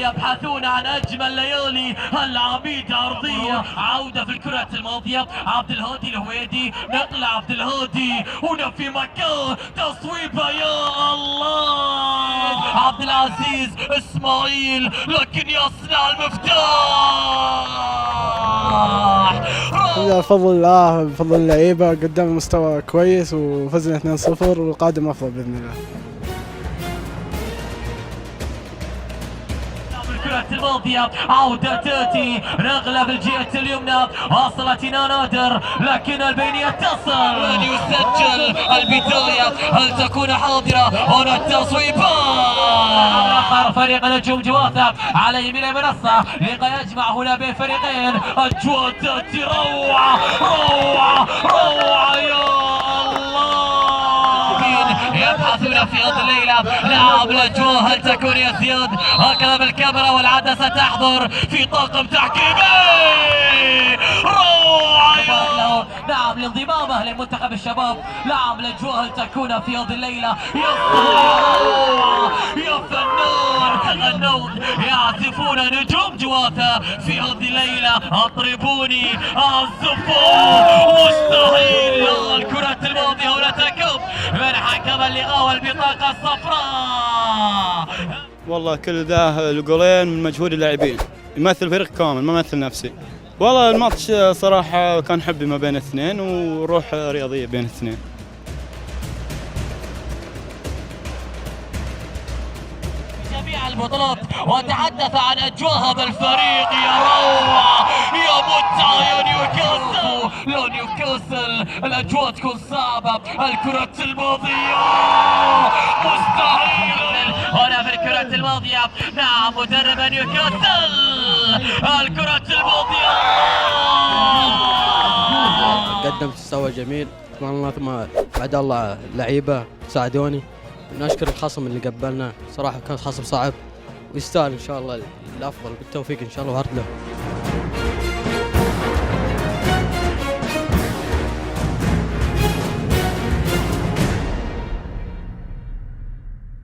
يبحثون عن أجمل ليالي العميد أرضية. عودة في الكرة الماضية، عبد الهادي الهويدي، نقل عبد الهادي هنا في مكان تصويبة يا الله. عبد العزيز إسماعيل لكن يصنع المفتاح. بفضل الله بفضل اللعيبة قدموا مستوى كويس وفزنا 2-0 والقادم أفضل بإذن الله. الكرة الماضية عودة تأتي، رغلة بالجهة اليمنى، واصلت إلى نادر لكن البينية تصل. من يسجل البداية؟ هل تكون حاضرة هنا التصويبات؟ فريق نجوم جواثة على يمين المنصة، لقى يجمع هنا بين فريقين. أجواء تأتي، روعة روعة روعة يا الله. يبحثون في هذه الليلة لاعب الأجواء، هل تكون يا زياد؟ هكذا بالكاميرا والعدسة تحضر في طاقم تحكيمي. روعة يا نعم لانضمامه لمنتخب الشباب. لاعب الأجواء، هل تكون في هذه الليلة؟ يا روعة يا فنان. تغنون يعزفون نجوم جواثة في هذه الليلة. اطربوني الزفاف مستحيل. الكرة الماضية هنا تكب من حكم اللقاء والبطاقة الصفراء. والله كل ذا الجولين من مجهود اللاعبين، يمثل فريق كامل ما يمثل نفسي. والله الماتش صراحة كان حبي ما بين الاثنين وروح رياضية بين الاثنين. جميع البطولات وتحدث عن أجواء هذا الفريق. يا روعة يا متعة يا نيوكاسل. لو نيوكاسل الأجواء تكون صعبة. الكرة الماضية مستحيل هنا في الكرة الماضية. نعم مدرب نيوكاسل. الكرة الماضية قدم مستوى جميل، ثم بعد الله اللعيبة ساعدوني. نشكر الخصم اللي قبلنا، صراحة كان خصم صعب ويستاهل إن شاء الله الأفضل، بالتوفيق إن شاء الله وهارد له.